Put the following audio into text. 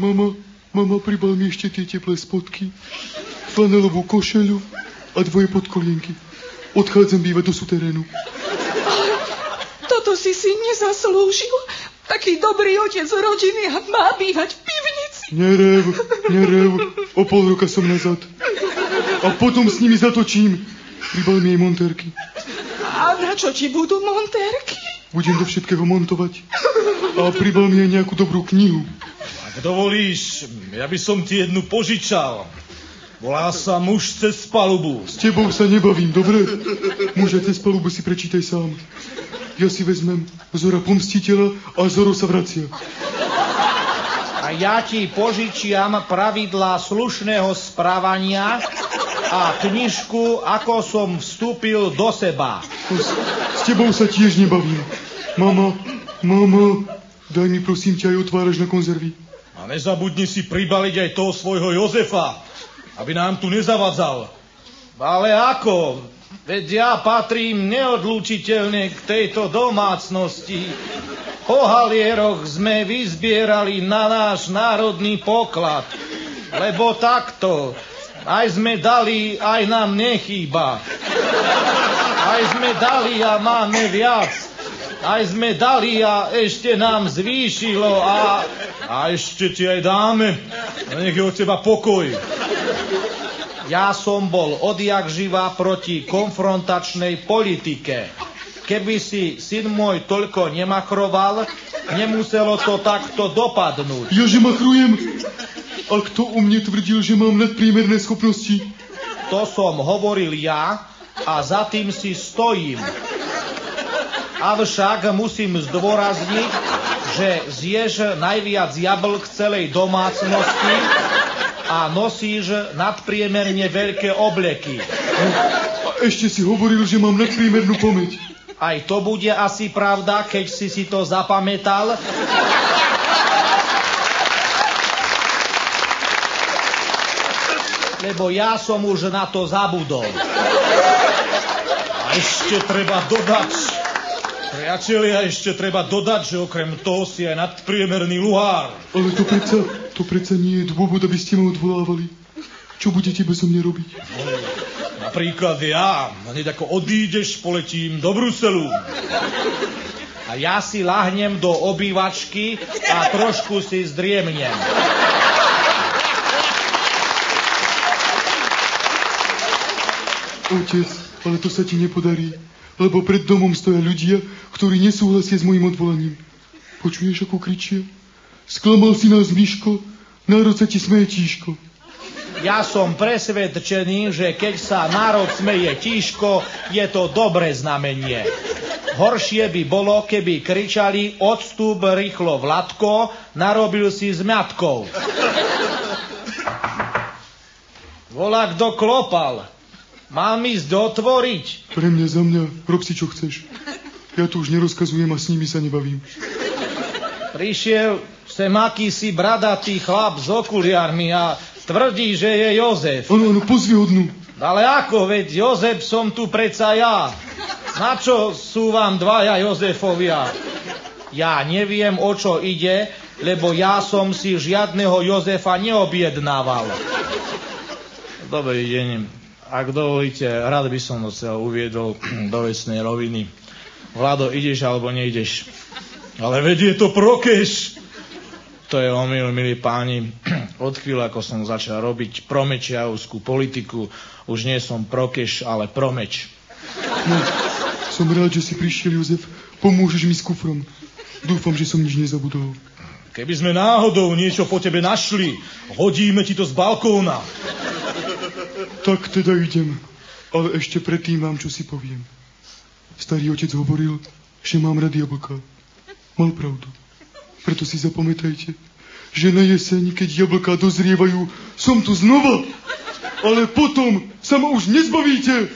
Mama, pribal mi ešte tie teplé spodky, flanelovú košeľu a 2 podkolienky. Odchádzam bývať do suterénu. Ale toto si nezaslúžil. Taký dobrý otec rodiny má bývať v pivnici. Nerev. O pol roka som nazad. A potom s nimi zatočím. Pribal mi jej montérky. A na čo ti budú montérky? Budem do všetkého montovať. A pribal mi aj nejakú dobrú knihu. Ak dovolíš, ja by som ti jednu požičal. Volá sa Muž cez palubu. S tebou sa nebavím, dobre? Muža cez palubu si prečítaj sám. Ja si vezmem Zora pomstiteľa a Zoro sa vracia. A ja ti požičiam pravidlá slušného správania a knižku Ako som vstúpil do seba. S tebou sa tiež nebavím. Mama, daj mi prosím ťa aj otvárač na konzervy. A nezabudni si pribaliť aj toho svojho Jozefa, aby nám tu nezavadzal. Ale ako? Veď ja patrím neodlúčiteľne k tejto domácnosti. Po halieroch sme vyzbierali na náš národný poklad. Lebo takto, aj sme dali, aj nám nechýba. Aj sme dali a máme viac. Aj sme dali a ešte nám zvýšilo a ešte ti aj dáme. A nech je od teba pokoj. Ja som bol odjak živa proti konfrontačnej politike. Keby si, syn môj, toľko nemachroval, nemuselo to takto dopadnúť. Ja, že machrujem? A kto u mne tvrdil, že mám nadpriemerné schopnosti? To som hovoril ja a za tým si stojím. Avšak musím zdôrazniť, že zješ najviac jablk celej domácnosti a nosíš nadpriemerne veľké obleky. A ešte si hovoril, že mám nadpriemernú pamäť. Aj to bude asi pravda, keď si to zapamätal. Lebo ja som už na to zabudol. A ešte treba dodať, priatelia, že okrem toho si aj nadpriemerný luhár. Ale to predsa nie je dôvod, aby ste ma odvolávali. Čo budete bezo mňa robiť? Napríklad ja, hneď ako odídeš, poletím do Bruselu. A ja si lahnem do obývačky a trošku si zdriemnem. Otec, ale to sa ti nepodarí, lebo pred domom stoja ľudia, ktorí nesúhlasia s mojim odvolaním. Počuješ, ako kričia? Sklamal si nás, Miško, národ sa ti smeje tížko. Ja som presvedčený, že keď sa národ smeje tížko, je to dobré znamenie. Horšie by bolo, keby kričali odstúp rýchlo Vladko, narobil si s Matkou. Volá, kto klopal. Mám ísť otvoriť. Pre mňa, za mňa, rob si, čo chceš. Ja tu už nerozkazujem a s nimi sa nebavím. Prišiel sem akýsi bradatý chlap s okuliarmi a tvrdí, že je Jozef. Áno, pozvihodnú. Ale ako, veď Jozef som tu predsa ja. Na čo sú vám dvaja Jozefovia? Ja neviem, o čo ide, lebo ja som si žiadneho Jozefa neobjednával. Dobrý deň. Ak dovolíte, rád by som sa uviedol do vecnej roviny. Vlado, ideš alebo neideš? Ale veď je to prokeš. To je omyl, milí páni. Od chvíľa, ako som začal robiť promečiavskú politiku, už nie som prokeš, ale promeč. No, som rád, že si prišiel, Jozef. Pomôžeš mi s kufrom. Dúfam, že som nič nezabudol. Keby sme náhodou niečo po tebe našli, hodíme ti to z balkóna. Tak teda idem. Ale ešte predtým vám čo si poviem. Starý otec hovoril, že mám rád jablká. Mal pravdu. Preto si zapamätajte, že na jeseň, keď jablká dozrievajú, som tu znova. Ale potom sa ma už nezbavíte.